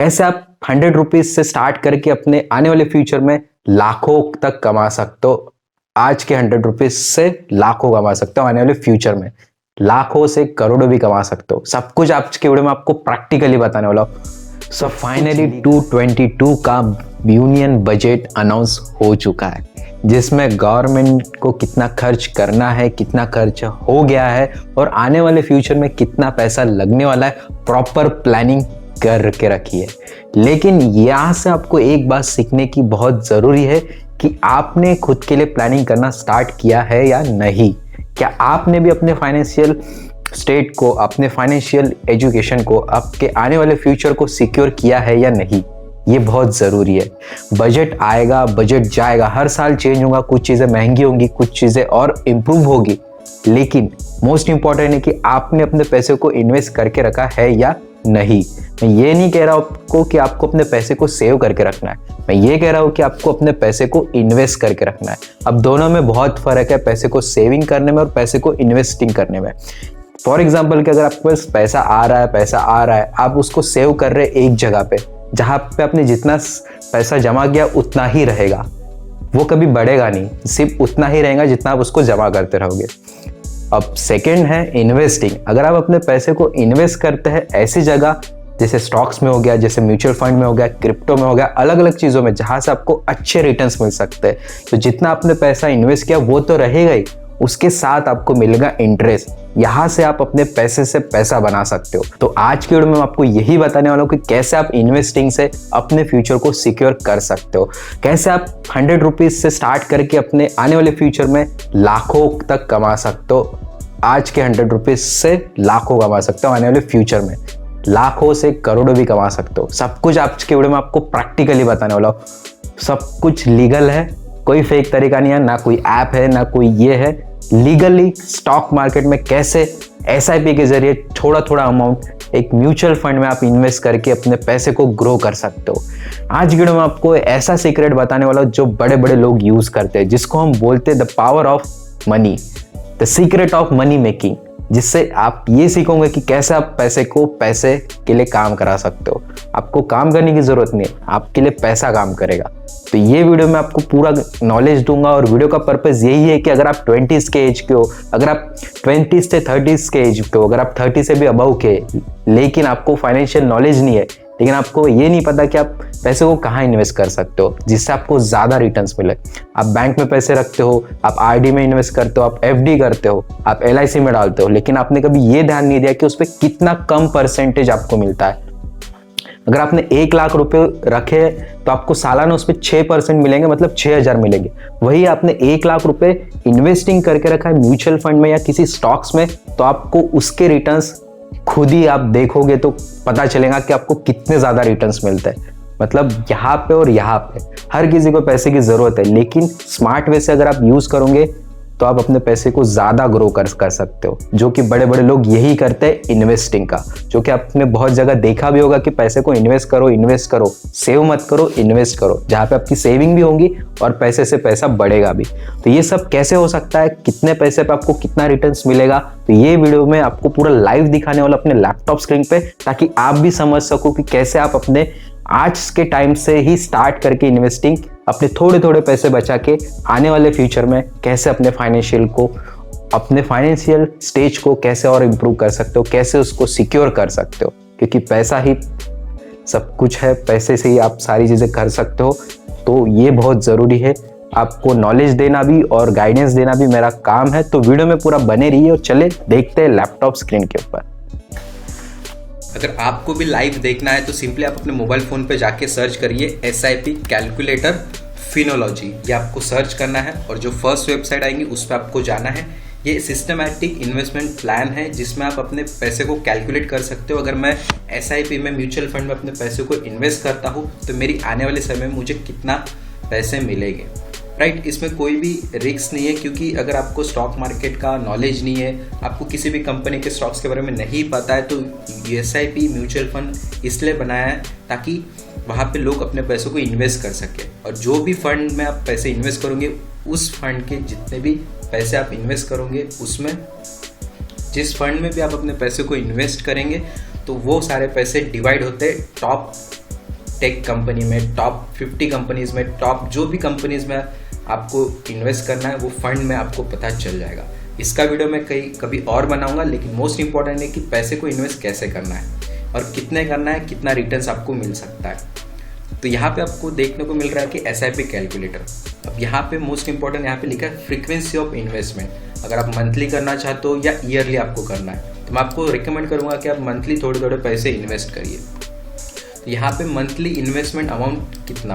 कैसे आप 100 रुपीज से स्टार्ट करके अपने आने वाले फ्यूचर में लाखों तक कमा सकते हो। आज के 100 रुपीज से लाखों कमा सकते हो, आने वाले फ्यूचर में लाखों से करोड़ों भी कमा सकते हो। सब कुछ आज के वीडियो में आपको प्रैक्टिकली बताने वाला हूं। सो फाइनली 222 का यूनियन बजट अनाउंस हो चुका है, जिसमें गवर्नमेंट को कितना खर्च करना है, कितना खर्च हो गया है और आने वाले फ्यूचर में कितना पैसा लगने वाला है, प्रॉपर प्लानिंग कर के रखी है। लेकिन यहां से आपको एक बात सीखने की बहुत जरूरी है कि आपने खुद के लिए प्लानिंग करना स्टार्ट किया है या नहीं। क्या आपने भी अपने फाइनेंशियल स्टेट को, अपने फाइनेंशियल एजुकेशन को, आपके आने वाले फ्यूचर को सिक्योर किया है या नहीं, ये बहुत ज़रूरी है। बजट आएगा, बजट जाएगा, हर साल चेंज होगा, कुछ चीज़ें महंगी होंगी, कुछ चीज़ें और इम्प्रूव होगी, लेकिन मोस्ट इंपॉर्टेंट है कि आपने अपने पैसे को इन्वेस्ट करके रखा है या नहीं। मैं ये नहीं कह रहा हूँ आपको कि आपको अपने पैसे को सेव करके रखना है, मैं ये कह रहा हूँ कि आपको अपने पैसे को इन्वेस्ट करके रखना है। अब दोनों में बहुत फर्क है, पैसे को सेविंग करने में और पैसे को इन्वेस्टिंग करने में। फॉर एग्जाम्पल कि अगर आपके पास पैसा आ रहा है, आप उसको सेव कर रहे एक जगह पे, जहाँ पे आपने जितना पैसा जमा किया उतना ही रहेगा, वो कभी बढ़ेगा नहीं, सिर्फ उतना ही रहेगा जितना आप उसको जमा करते रहोगे। अब सेकंड है इन्वेस्टिंग। अगर आप अपने पैसे को इन्वेस्ट करते हैं ऐसी जगह जैसे स्टॉक्स में हो गया, जैसे म्यूचुअल फंड में हो गया, क्रिप्टो में हो गया, अलग अलग चीज़ों में जहाँ से आपको अच्छे रिटर्न्स मिल सकते हैं, तो जितना आपने पैसा इन्वेस्ट किया वो तो रहेगा ही, उसके साथ आपको मिलेगा इंटरेस्ट। यहाँ से आप अपने पैसे से पैसा बना सकते हो। तो आज की वीडियो में आपको यही बताने वाला हूँ कि कैसे आप इन्वेस्टिंग से अपने फ्यूचर को सिक्योर कर सकते हो, कैसे आप 100 रुपीज से स्टार्ट करके अपने आने वाले फ्यूचर में लाखों तक कमा सकते हो। आज के 100 रुपीज से लाखों कमा सकते हो, आने वाले फ्यूचर में लाखों से करोड़ों भी कमा सकते हो। सब कुछ आज के वीडियो में आपको प्रैक्टिकली बताने वाला हूँ। सब कुछ लीगल है, कोई फेक तरीका नहीं है, ना कोई ऐप है, ना कोई ये है। लीगली स्टॉक मार्केट में कैसे SIP के जरिए थोड़ा थोड़ा अमाउंट एक म्यूचुअल फंड में आप इन्वेस्ट करके अपने पैसे को ग्रो कर सकते हो। आज की वीडियो में आपको ऐसा सीक्रेट बताने वाला हूँ जो बड़े बड़े लोग यूज करते हैं, जिसको हम बोलते हैं the power of money, the secret of money making, जिससे आप ये सीखोगे कि कैसे आप पैसे को पैसे के लिए काम करा सकते हो। आपको काम करने की जरूरत नहीं है, आपके लिए पैसा काम करेगा। तो ये वीडियो में आपको पूरा नॉलेज दूंगा और वीडियो का पर्पस यही है कि अगर आप 20s के एज के हो, अगर आप 20s से 30s के एज के हो, अगर आप 30 से भी अबव के, लेकिन आपको फाइनेंशियल नॉलेज नहीं है, लेकिन आपको ये नहीं पता कि आप पैसे को कहाँ इन्वेस्ट कर सकते हो जिससे आपको ज़्यादा रिटर्न्स मिले। आप बैंक में पैसे रखते हो, आप RD में इन्वेस्ट करते हो, आप FD करते हो, आप LIC में डालते हो, लेकिन आपने कभी ये ध्यान नहीं दिया कि उस पर कितना कम परसेंटेज आपको मिलता है। अगर आपने 1 लाख रुपए रखे तो आपको सालाना उस पर 6% मिलेंगे, मतलब 6000 मिलेंगे। वही आपने 1 लाख रुपए इन्वेस्टिंग करके रखा है म्यूचुअल फंड में या किसी स्टॉक्स में, तो आपको उसके रिटर्न्स खुद ही आप देखोगे तो पता चलेगा कि आपको कितने ज़्यादा रिटर्न्स मिलते हैं। मतलब यहाँ पे और यहाँ पे हर किसी को पैसे की ज़रूरत है, लेकिन स्मार्ट वे से अगर आप यूज़ करोगे तो आप अपने पैसे को ज़्यादा ग्रो कर सकते हो, जो कि बड़े बड़े लोग यही करते हैं इन्वेस्टिंग का, जो कि आपने बहुत जगह देखा भी होगा कि पैसे को इन्वेस्ट करो, सेव मत करो, इन्वेस्ट करो, जहाँ पे आपकी सेविंग भी होंगी और पैसे से पैसा बढ़ेगा भी। तो ये सब कैसे हो सकता है, कितने पैसे पे आपको कितना रिटर्न्स मिलेगा, तो ये वीडियो में आपको पूरा लाइव दिखाने वाला अपने लैपटॉप स्क्रीन पे, ताकि आप भी समझ सको कि कैसे आप अपने आज के टाइम से ही स्टार्ट करके इन्वेस्टिंग अपने थोड़े थोड़े पैसे बचा के आने वाले फ्यूचर में कैसे अपने फाइनेंशियल स्टेज को कैसे और इम्प्रूव कर सकते हो, कैसे उसको सिक्योर कर सकते हो, क्योंकि पैसा ही सब कुछ है, पैसे से ही आप सारी चीज़ें कर सकते हो। तो ये बहुत ज़रूरी है, आपको नॉलेज देना भी और गाइडेंस देना भी मेरा काम है। तो वीडियो में पूरा बने रहिए और चले देखते हैं लैपटॉप स्क्रीन के ऊपर। अगर आपको भी लाइव देखना है तो सिंपली आप अपने मोबाइल फ़ोन पे जाके सर्च करिए SIP कैलकुलेटर फिनोलॉजी, ये आपको सर्च करना है और जो फर्स्ट वेबसाइट आएंगी उस पर आपको जाना है। ये सिस्टमैटिक इन्वेस्टमेंट प्लान है जिसमें आप अपने पैसे को कैलकुलेट कर सकते हो। अगर मैं SIP में म्यूचुअल फंड में अपने पैसे को इन्वेस्ट करता हूँ तो मेरी आने वाले समय में मुझे कितना पैसे मिलेंगे, राइट। इसमें कोई भी रिस्क नहीं है, क्योंकि अगर आपको स्टॉक मार्केट का नॉलेज नहीं है, आपको किसी भी कंपनी के स्टॉक्स के बारे में नहीं पता है, तो SIP म्यूचुअल फंड इसलिए बनाया है ताकि वहाँ पे लोग अपने पैसों को इन्वेस्ट कर सके। और जो भी फंड में आप पैसे इन्वेस्ट करोगे, उस फंड के जितने भी पैसे आप इन्वेस्ट करोगे, उसमें जिस फंड में भी आप अपने पैसे को इन्वेस्ट करेंगे तो वो सारे पैसे डिवाइड होते हैं टॉप टेक कंपनी में, टॉप 50 कंपनीज में, टॉप जो भी कंपनीज में आपको इन्वेस्ट करना है वो फंड में आपको पता चल जाएगा। इसका वीडियो मैं कभी और बनाऊंगा, लेकिन मोस्ट इंपॉर्टेंट है कि पैसे को इन्वेस्ट कैसे करना है और कितने करना है, कितना रिटर्न्स आपको मिल सकता है। तो यहाँ पे आपको देखने को मिल रहा है कि SIP कैलकुलेटर। अब यहाँ पे मोस्ट इंपॉर्टेंट यहाँ पे लिखा है फ्रीक्वेंसी ऑफ इन्वेस्टमेंट। अगर आप मंथली करना चाहते हो या ईयरली आपको करना है, तो मैं आपको रिकमेंड करूँगा कि आप मंथली थोड़े थोड़े पैसे इन्वेस्ट करिए। तो यहाँ पे मंथली इन्वेस्टमेंट अमाउंट कितना,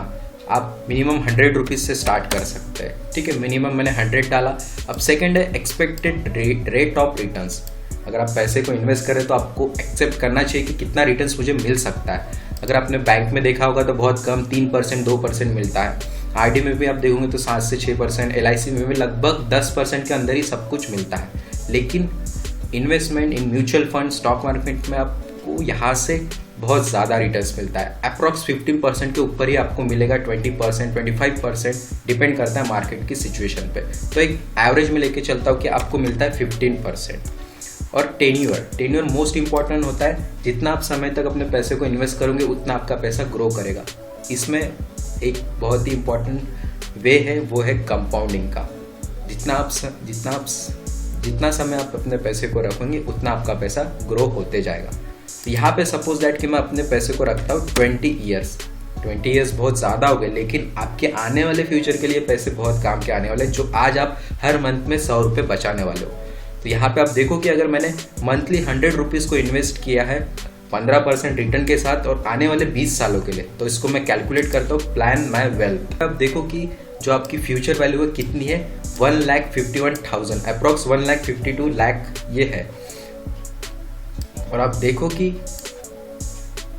आप मिनिमम 100 रुपीज़ से स्टार्ट कर सकते हैं। ठीक है, मिनिमम मैंने 100 डाला। अब सेकेंड है एक्सपेक्टेड रेट ऑफ रिटर्न्स। अगर आप पैसे को इन्वेस्ट करें तो आपको एक्सेप्ट करना चाहिए कि कितना रिटर्न्स मुझे मिल सकता है। अगर आपने बैंक में देखा होगा तो बहुत कम 3% 2% मिलता है। RD में भी आप देखोगे तो 7 से 6%, LIC में भी लगभग 10% के अंदर ही सब कुछ मिलता है। लेकिन investment in mutual fund, stock market में आपको यहाँ से बहुत ज़्यादा रिटर्न्स मिलता है। अप्रॉक्स 15% के ऊपर ही आपको मिलेगा, 20% 25% डिपेंड करता है मार्केट की सिचुएशन पे। तो एक एवरेज में लेके चलता हूँ कि आपको मिलता है 15%। और टेन्योर मोस्ट इंपॉर्टेंट होता है। जितना आप समय तक अपने पैसे को इन्वेस्ट करोगे उतना आपका पैसा ग्रो करेगा। इसमें एक बहुत ही इम्पॉर्टेंट वे है, वो है कंपाउंडिंग का। जितना समय आप अपने पैसे को रखेंगे उतना आपका पैसा ग्रो होते जाएगा। तो यहाँ पे सपोज दैट कि मैं अपने पैसे को रखता हूँ 20 ईयर्स बहुत ज़्यादा हो गए, लेकिन आपके आने वाले फ्यूचर के लिए पैसे बहुत काम के आने वाले, जो आज आप हर मंथ में 100 रुपये बचाने वाले हो। तो यहाँ पे आप देखो कि अगर मैंने मंथली 100 रुपीज़ को इन्वेस्ट किया है 15% रिटर्न के साथ और आने वाले 20 सालों के लिए, तो इसको मैं कैलकुलेट करता हूँ, प्लान माई वेल्थ। अब देखो कि जो आपकी फ्यूचर वैल्यू है कितनी है, 1,51,000, अप्रॉक्स 1,52 लाख ये है। और आप देखो कि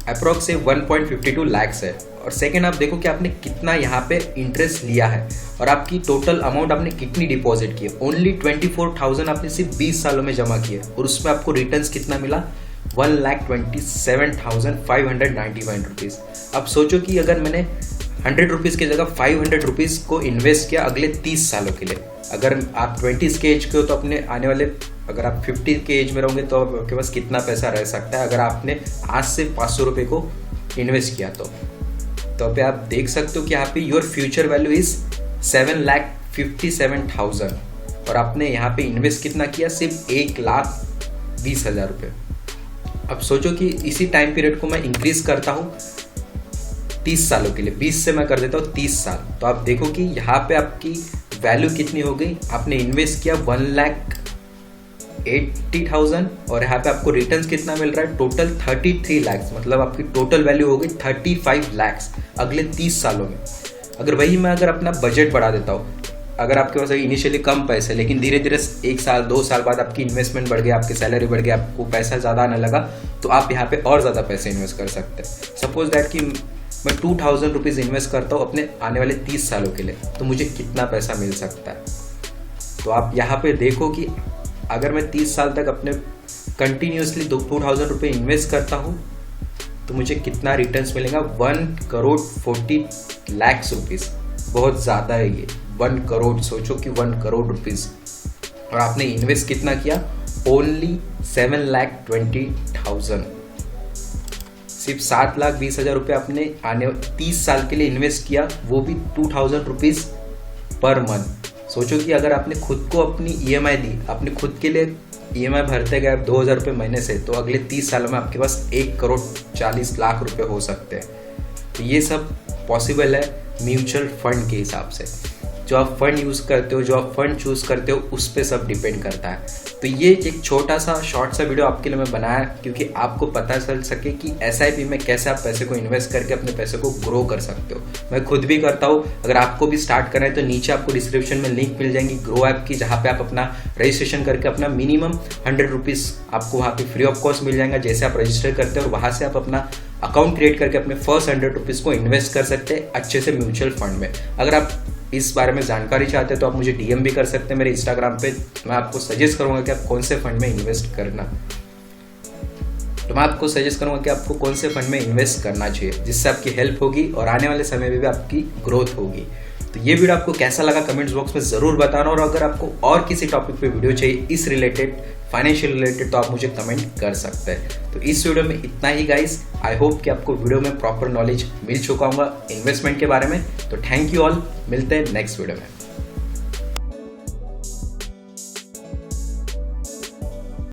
अप्रॉक्स से 1.52 लैक्स है। और सेकेंड आप देखो कि आपने कितना यहाँ पे इंटरेस्ट लिया है और आपकी टोटल अमाउंट आपने कितनी डिपॉजिट की है। ओनली 24,000 आपने सिर्फ 20 सालों में जमा किया और उसमें आपको रिटर्न्स कितना मिला, 1,27,591 रुपीज़। अब सोचो कि अगर मैंने 100 रुपीज़ की जगह 500 रुपीज़ को इन्वेस्ट किया अगले 30 सालों के लिए। अगर आप 20 के एज के हो तो अपने आने वाले, अगर आप 50 के एज में रहोगे तो आपके पास कितना पैसा रह सकता है अगर आपने आज से 500 रुपये को इन्वेस्ट किया तो अभी आप देख सकते हो कि यहाँ पे योर फ्यूचर वैल्यू इज 7,57,000 और आपने यहाँ पे इन्वेस्ट कितना किया, सिर्फ 1,20,000 रुपये। अब सोचो कि इसी टाइम पीरियड को मैं इंक्रीज करता हूँ 30 सालों के लिए, 20 से मैं कर देता हूँ 30 साल। तो आप देखो कि यहाँ पे आपकी वैल्यू कितनी हो गई, आपने इन्वेस्ट किया 1,80,000 और यहाँ पे आपको रिटर्न्स कितना मिल रहा है, टोटल 33 लैक्स। मतलब आपकी टोटल वैल्यू हो गई 35 लैक्स अगले 30 सालों में। अगर अपना बजट बढ़ा देता हूँ, अगर आपके पास इनिशियली कम पैसे लेकिन धीरे धीरे 1 साल 2 साल बाद आपकी इन्वेस्टमेंट बढ़ गया, आपकी सैलरी बढ़ गया, आपको पैसा ज़्यादा आने लगा, तो आप यहाँ पे और ज़्यादा पैसे इन्वेस्ट कर सकते हैं। सपोज दैट कि मैं 2,000 रुपीज़ इन्वेस्ट करता हूँ अपने आने वाले 30 सालों के लिए, तो मुझे कितना पैसा मिल सकता है। तो आप यहाँ पे देखो कि अगर मैं 30 साल तक अपने कंटिन्यूसली 2,000 रुपये इन्वेस्ट करता हूँ तो मुझे कितना रिटर्न्स मिलेगा, 1,40,00,000 रुपीज़। बहुत ज़्यादा है ये, 1 करोड़। सोचो कि 1 करोड़ रुपीज़ और आपने इन्वेस्ट कितना किया, ओनली 7,20,000। सिर्फ 7,20,000 रुपये आपने आने 30 साल के लिए इन्वेस्ट किया, वो भी 2,000 रुपीज़ पर मंथ। सोचो कि अगर आपने खुद को अपनी EMI दी, आपने खुद के लिए EMI भरते गए 2,000 रुपये महीने से, तो अगले 30 सालों में आपके पास 1,40,00,000 रुपये हो सकते हैं। तो ये सब पॉसिबल है म्यूचुअल फंड के हिसाब से। जो आप फंड यूज़ करते हो, जो आप फंड चूज़ करते हो, उस पर सब डिपेंड करता है। तो ये एक छोटा सा शॉर्ट सा वीडियो आपके लिए मैं बनाया क्योंकि आपको पता चल सके कि SIP में कैसे आप पैसे को इन्वेस्ट करके अपने पैसे को ग्रो कर सकते हो। मैं खुद भी करता हूँ। अगर आपको भी स्टार्ट करना है तो नीचे आपको डिस्क्रिप्शन में लिंक मिल जाएंगी ग्रो ऐप की, जहाँ पे आप अपना रजिस्ट्रेशन करके अपना मिनिमम 100 रुपीज़ आपको वहाँ पे फ्री ऑफ कॉस्ट मिल जाएगा। जैसे आप रजिस्टर करते हैं और वहाँ से आप अपना अकाउंट क्रिएट करके अपने फर्स्ट 100 रुपीज़ को इन्वेस्ट कर सकते हैं अच्छे से म्यूचुअल फंड में। अगर आप इस बारे में जानकारी चाहते हैं तो आप मुझे DM भी कर सकते हैं मेरे इंस्टाग्राम पे। मैं आपको सजेस्ट करूंगा कि आप कौन से फंड में इन्वेस्ट करना, तो मैं आपको सजेस्ट करूंगा कि आपको कौन से फंड में इन्वेस्ट करना चाहिए, जिससे आपकी हेल्प होगी और आने वाले समय में भी आपकी ग्रोथ होगी। तो ये वीडियो आपको कैसा लगा कमेंट्स बॉक्स में ज़रूर बताना, और अगर आपको और किसी टॉपिक पे वीडियो चाहिए इस रिलेटेड, फाइनेंशियल रिलेटेड, तो आप मुझे कमेंट कर सकते हैं। तो इस वीडियो में इतना ही गाइस। आई होप कि आपको वीडियो में प्रॉपर नॉलेज मिल चुका होगा इन्वेस्टमेंट के बारे में। तो थैंक यू ऑल, मिलते हैं नेक्स्ट वीडियो में।